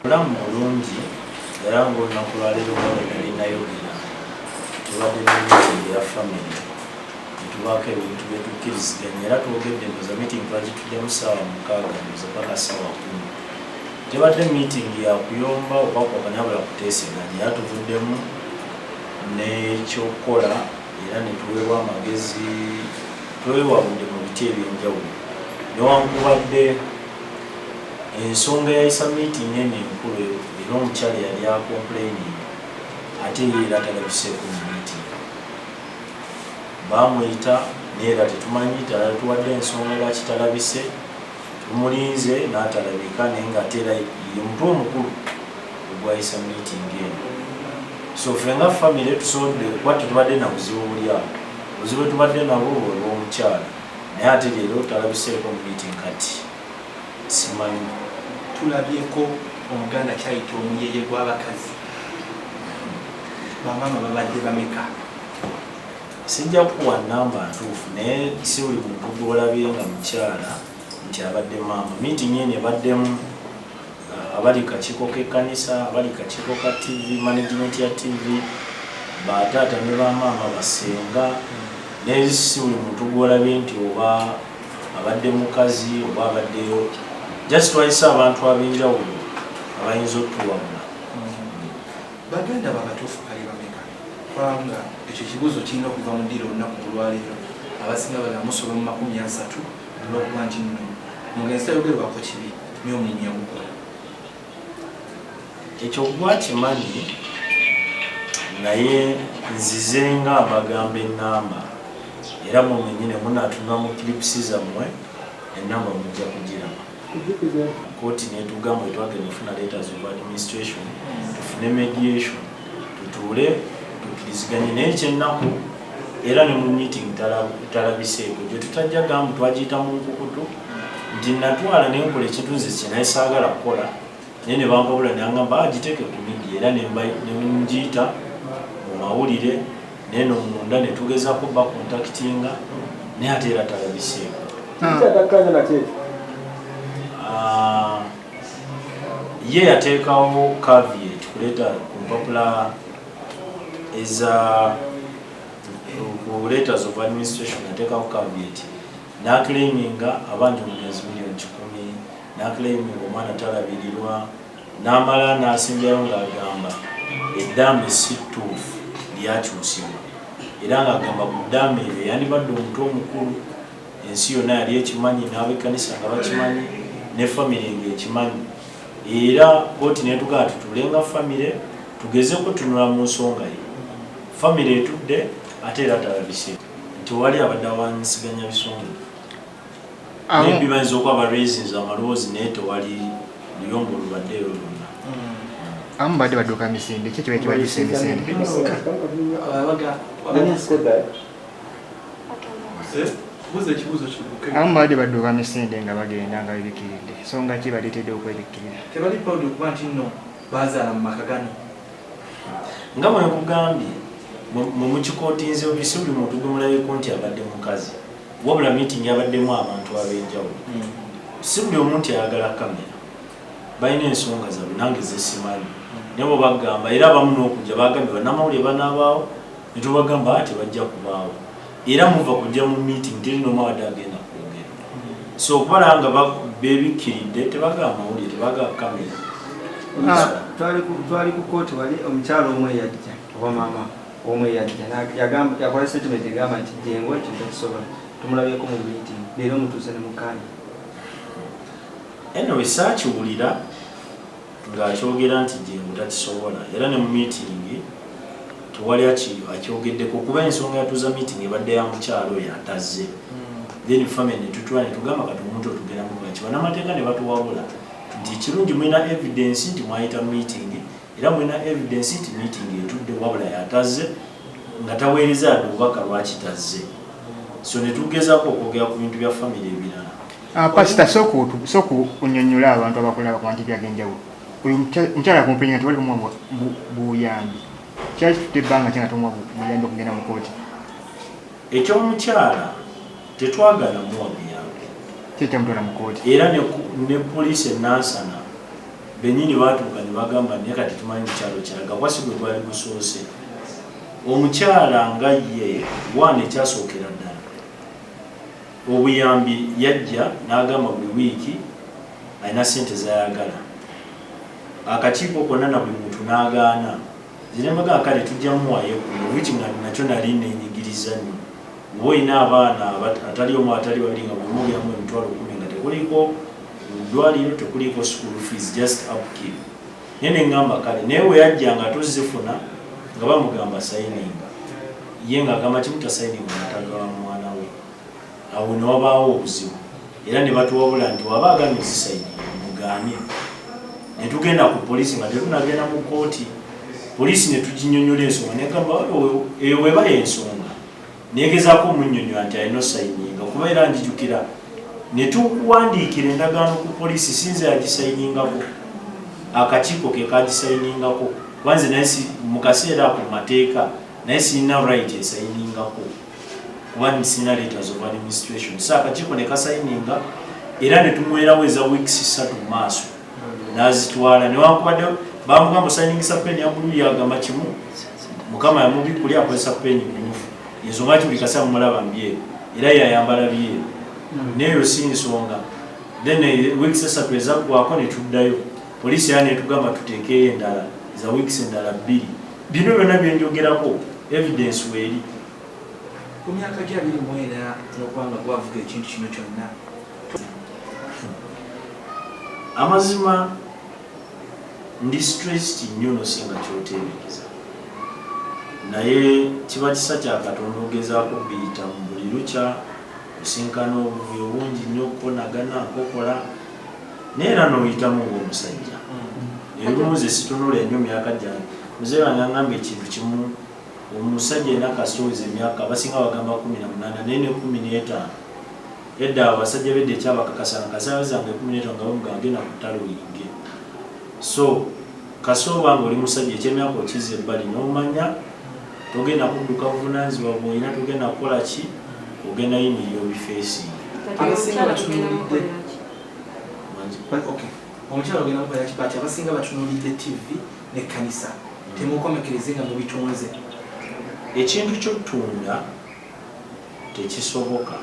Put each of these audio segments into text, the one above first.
Olamu mulungi era ng'olunaku lwaleero nalinayo bina tubadde n'emitingi ya famire netubaako ebintu byetukkiriziganya era twogedde ndoza mitingi twagituddemu ssaawa 6 ndoza paka ssaawa 10 tebadde mitingi yakuyomba oba kwakanya bula kuteeseganya era tuvuddemu n'ekyokukola era netuweebwa amagezi twewabudde mu biti ebyenjawulo newankubadde ensonga yayisa miitingi eno enkulu era omukyala yali akomplaining ate ye era talabiseeko mu miitingi bamuyita neera tetumanyi talatuwadde ensonga lwaki talabise tumulinze n'atalabika naye ngaate era ye mutwe omukulu ogwayisa miitingi eno so ffe nga famire tusobodde kuba tetubadde na buzibu buli awo obuzibu bwetubadde nabwo olw'omukyala naye ate leero talabiseeko mu miitingi kati simanyi tulabyeko omuganda kyayita omuyeye gw'abakazi bamama babadde bameka sijja kuwa namba ntuufu naye si buli muntu gwolabye nga mukyala nti abadde maama miitingi eno ebaddemu abali kakiiko k'ekkanisa abali kakiiko ka tv management ya tv bataata ne bamaama basenga naye si buli muntu gwolabye nti oba abadde mukazi oba abaddeyo just twayisa abantu ab'enjawulo abayinza okutuwabula baganda babatuufu kali bameka kubanga ekyo kibuuzo kirina okuva mu ddiro olunaku olwaleero abasinga balamusolo mu 30 olwokuba nti nno mugenzi tayogerwako kibi nyomunyi yamukola ekyo gwa kimanyi naye nzize nga abagamba ennamba era mwenyine munatunula mu kilipsi zammwe ennamba mujja kugiraba kooti netugamba etwagenda ofuna letters of administration tufune mediation tutuule tukkiriziganye naye ekyennaku era ne mu meeting talabiseeko gye tutajja gambu twagiyita mu nkukutu nti natwala nenkola ekintu nze kyenaye saagala kukola naye ne bampabula nangamba agiteeke ku media era nemungiyita mu mawulire naye nomunda netugezaako bakontaktinga naye ate era talabiseeko ye yateekawo caveat kuleeta ku mpapula eza ku letters of administration yateekawo caveat n'aclaiminga abanja omugenzi $1,000,000 n'aclaiminga omwana talabirirwa n'amala n'asimbyayo ng'agamba eddaame si ttuufu lyakyusibwa era ng'agamba ku ddaame ebyo yandibadde omuntu omukulu ensi yonna yali ekimanyi n'ab'ekkanisa nga bakimanyi ne famire ng'ekimanyi era kooti netugaa tutulenga famire tugezeko tunula mu nsonga ye famire etudde ate era talabise nti wali abadde awansiganya bisonga nebbi bayinza okwaba raisins amalowoozi naye tewali luyombo olubaddeyo lwonna amu badde badduka misinde ki kiba kibadise emisinde amu badde badduka misinde nga bagenda nga bebikiridde ensonga ki baleetedde okwebikkirira tebali proud okuba nti nno bazaala mu maka gano nga mwe nkugambye mukikootinze obisi buli muntu gwemulabeko nti abadde mukazi wabula meeting yabaddemu abantu ab'enjawulo si buli omuntu ayagala kamera balina ensonga zaabwe nange zesimanyi naye bwe bagamba era abamu n'okujja bagambye bannamawulire banaabaawo ne tubagamba ati bajja kubaawo era muva kujja mu meeting teri n'omawadde agenda kwogera so okubalaba nga beebikkiridde tebagamba mawulire tebagaba kamera twali ku kooti wali omukyalo omwe yajja oba maama omwe yajja yakola statement egamba nti jengo ekintu takisobola tumulabyeko mu meeting leero mutuuse ne mukaanya anyway saakiwulira ng'akyogera nti jengo takisobola era ne mu meeting tewali akyogeddeko kuba ensonga yatuuza meeting ebadde ya mukyalo oyo atazze then family netutula netugamba kati omuntu otugenda mugaki bannamateeka ne batuwabula nti kirungi mulina evidence nti mwayita meeting era mulina evidence nti meeting etudde wabula yatazze nga taweereza adde obubaka lwakitazze so netugezaako okwogera ku bintu bya famire ebirala pasita soku unyonyola abantu abakola ku bintu byagenjawulo oyo mukyala kumpiringa tewali kumuwa buyambi kyaki tutte ebbanga kyenga tumuwa buyambi okugenda mu kooti ekyomukyala tetwagala muwa buyambi kyekyamutola mu kooti era ne poliisi enansana benyini baatuuka ne bagamba naye kati tumanyi mukyalo kyalaga kwasi gwe gwali gusoose omukyala nga ye wana ekyasookera ddala obuyambi yajja n'agamba buli wiiki alina sente zayagala akakiiko konna na buli muntu n'agaana zinembaga kale tujja muwayo wiki nakyo nali nenyigiriza nnyo nga olina abaana atali omu atali babiri nga buli mulyamu emitwalo 10 nga tekuliko ddwaliro tekuliko school fees just upkeep naye neŋŋamba kale naye we yajja nga tuzifuna nga bamugamba sayininga ye ng'agamba kimutasayininga natagawa mwana we awo ne wabaawo obuzibu era ne batuwabula nti waba agamye zisayininga mugaanye ne tugenda ku poliisi nga tetunagenda mu kooti poliisi ne tuginyonyola ensonga negamba eyo weba y'ensonga negezaako omunnyonnyola nti alina osayininga kuba era njijukira ne tukuwandiikira endagaano ku poliisi sinze yagisayiningako akakiiko ke kagisayiningako kubanze naye mu kaseera ako mateeka naye sirina right esayiningako kuba sirina letters of administration so akakiiko ne kasayininga era ne tumwerawo eza weeks 3 mu maaso n'azitwala newankubadde bamugamba osayiningisa peni ya bululu yagamba kimu mukama yamubikuli akozesa peni mmyufu ensonga ki buli kaseera mumulaba mbyeru era yayambala byeru neyo si nsonga then weeks 3 ezaggwako ne tuddayo poliisi era netugamba tuteekeyo endala za weeks endala 2 bino byonna byenjogerako evidence weeri ku myaka gya 24 n'okubanga gwavuga ekintu kino kyonna amazima ndi stressed nnyo nosinga kyoteebereza naye kiba kisa kya Katonda ogezaako biyita mu buli lukya osinkana obuvuyo bungi nnyo okukonagana nkokola naye era n'oyitamu ng'omusajja ebimuze situnula ennyo myaka gyange muzeeyi wange agamba ekintu kimu omusajja ena kasitoozi emyaka abasinga bagamba 18 naye ne 15 edda abasajja bedde ekyabakakasanga kasaawe zange 15 nga bamugamba genda ku ttale oyinge so kasooba nga oli musajja ekyemyaka okiza ebbali n'omanya togenda kudduka buvunaanyizibwa bwolina togenda kukola ki ogenda yimirira obifeesinga omukyalo ogenda mukola kipati abasinga batunulidde TV n'ekkanisa temukomekereze nga mubitunze ekintu ky'ottunda tekisoboka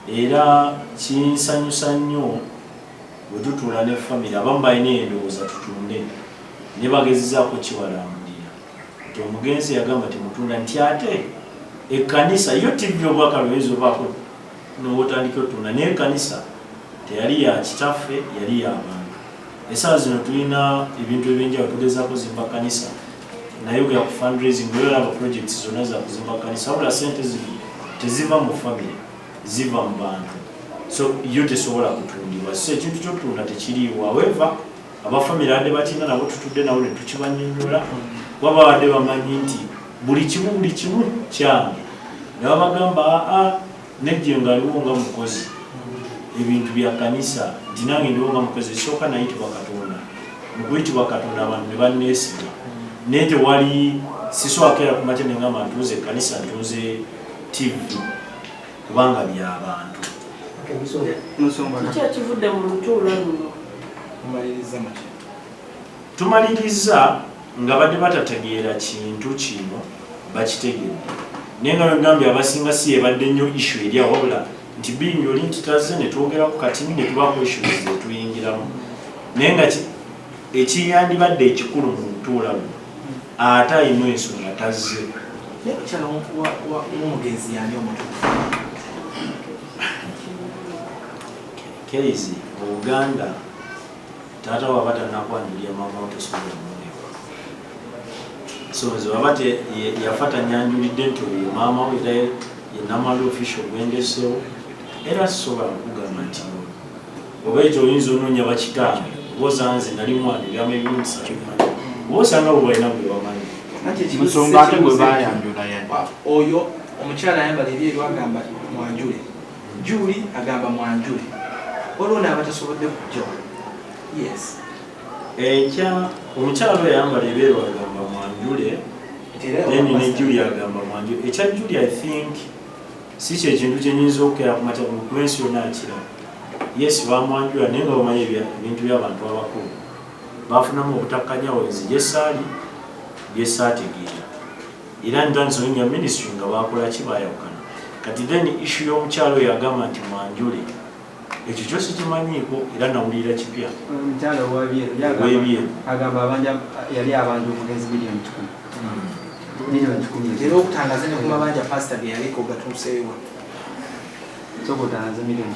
era kinsanyusa nnyo bwe tutuula ne famire abamu balina endowooza tutunde ne bagezezaako kiwalambulira nti omugenzi yagamba temutunda nti ate ekkanisa yo TV obwaka lwezi obaako n'otandika ottunda naye ekkanisa teyali ya kitaffe yali y'abantu essaawa zino tulina ebintu ebyenjawulo tugezaako zimba kkanisa naye ogera ku fundraising olaba projects zonna za kuzimba kkanisa wabula sente zino teziva mu famire ziva mu bantu so yo tesobola kutundibwa so ekintu ky'ottunda tekiriiwo however abafamire adde batina nabo tutudde nabo ne tukibanyonnyola kuba babadde bamanyi nti buli kimu kyange ne babagamba aa nejje ngaaliwo nga mukozi ebintu bya kanisa nti nange ndiwo nga mukozi ekisooka nayitibwa Katonda mu kuyitibwa Katonda abantu ne banneesiga naye tewali siswakera ku makya ne ngamba ntuuze ekkanisa ntuuze TV kubanga by'abantu kivudde mu lutuula luno tumaliriza nga badde batategeera kintu kino bakitegedde naye nga wegambye abasinga si yebadde nnyo issue eri awo wabula nti bingi oli nti tazze ne twogeraku katini ne tubaako issues zetuyingiramu naye nga ekiyandibadde ekikulu mu lutuula luno ate ayina ensonga tazze naye mukyala w'omugenzi yani omutuufu Keizi mu Uganda taata waba tanakwanjulira mama we tosobola mulewa so ze waba yafata nyanjulidde nti oyo maama we era ye namali official gwendesewo era sisobola kugamba nti oba ekyo oyinza onoonya bakitange oba osanze nali mwana ebyama ebimu sakimanyi oba osanga bwe balina bwe bamanyi musonga ate bwe bayanjula oyo omukyala ayambala ebyeru agamba mwanjule Juli agamba mwanjule olwo n'abatasobodde kujja yes ekya omukyala we yayambala ebyeru agamba mwanjule then ne Juli agamba mwanjule ekya Juli I think si kyekintu kyenyinza okukera ku matya ku ensi yonna akira. Yes, bamwanjula naye nga bamanyi ebintu by'abantu abakulu bafunamu obutakkanya wenzi gyesaali byesaategeera era ntandisa onya ministry nga bakola ki bayawukana. Kati then issue y'omukyalo oyo agamba nti mwanjule, ekyo kyosi kimanyiiko era nawulira kipya. Omukyalo w'ebyeru agamba yali abanja omugenzi miliyoni 10. Era okutangaza ne ku mabanja pastor ge yaliko gatuuseewo. So kutangaza miliyoni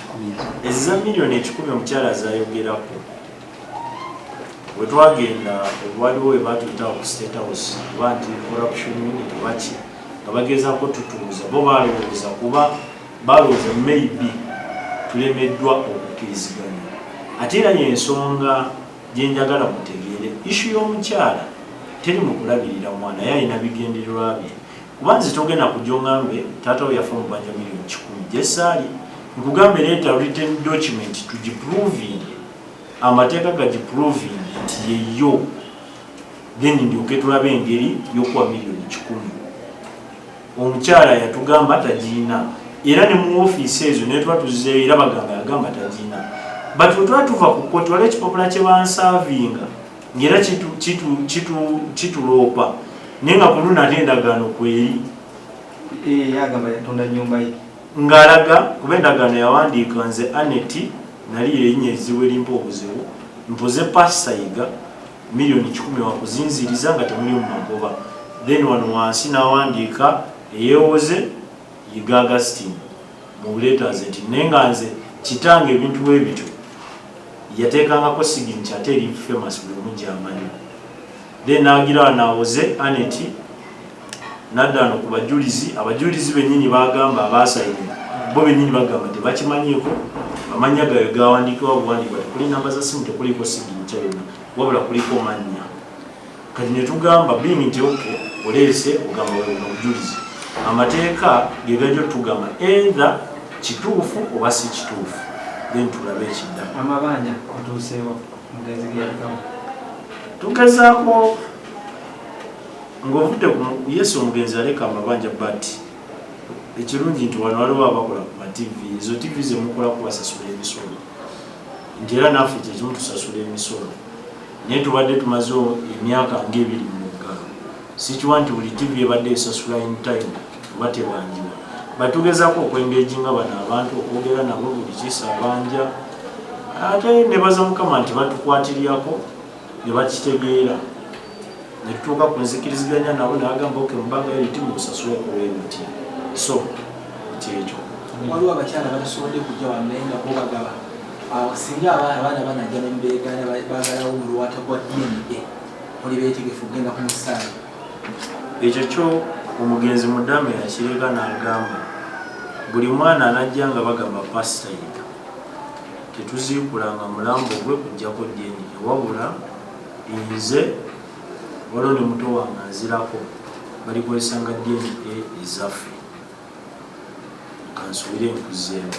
10. Eza miliyoni 10 omukyala zayogerako. Bwe twagenda waliwo we batuyitawo ku State House kuba nti corruption unit baki nga bagezaako tutuuza bo balowooza kuba balowooza maybe tulemeddwa okukkiriziganya. Ate era y'ensonga gye njagala mutegeere issue y'omukyala teri mu kulabirira mwana ye alina bigendererwa bye. Kuba nze togenda kujongambe taata we yafa omubanja miliyoni 10 gyesaali nkugambe leeta written document tugiproving amateeka gagiproving nti yeyo then ndyoke tulabe engeri y'okuwa miliyoni 10. Omukyala yatugamba tagiina era ne mu ofiisi ezo ne twatuzeeyo era bagamba yagamba tagiina but bwe twatuva ku kkooti waliwo ekipapula kye bansaavinga ng'era kituloopa naye nga ku luno ate endagaano kweri yagamba yatonda nnyumba ye ng'alaga kuba endagaano yawandiika nze Aneti nali erinnya ezibu erimpa obuzibu mpoze pasayiga miliyoni 10 wakuzinziriza nga temuli mu magoba then wano wansi n'awandiika eyeewoze Yiga Augustine mu buleetaazi nti naye nga nze kitange ebintu bwe bityo yateekangako signature ate eri famous buli omu gy'amanyi. Then n'agira naawoze Aneti n'adda wano ku bajulizi abajulizi bennyini bagamba abaasayini bo bennyini bagamba tebakimanyiiko amanya gayo gawandiikibwa buwandiikibwa tekuli namba za simu tekuliko signature yonna wabula kuliko mannya. Kati ne tugamba being nti okay oleese ogamba webuno obujulizi amateeka ge gajja tugamba either kituufu oba si kituufu then tulabe ekidda. Amabanja otuuseewo mugenzi ge yalikawo tugezaako ng'ovudde ku Yesu omugenzi aleka amabanja but ekirungi nti wano waliwo abakola ku ma-TV ezo TV zemukola kubasasula emisolo nti era naffe kyekimu tusasula emisolo naye tubadde tumaze emyaka ng'ebiri mu muggalo sikiwa nti buli TV ebadde esasula in time oba tebanjiwa batugezaako okwengeginga bano abantu okwogera nabo buli kisabanja ate ne baza Mukama nti batukwatiryako ne bakitegeera ne tutuuka ku nzikiriziganya nabo n'agamba oke mubanga eriti musasule kulwebiti so kyekyo. Waliwo abakyala batasobodde kujja wano naye nga bo bagaba singa abaana banajja nembeegana baagalawo mu luwata gwa DNA oli beetegefu kugenda ku musaayi. Ekyo kyo omugenzi Mudame yakireka n'agamba buli mwana anajja nga bagamba pasitayika tetuziikulanga mulambo gwe kujjako DNA wabula nze waliwo ne muto wange azirako balikozesanga DNA ezaffe kansuubire nkuzeemu.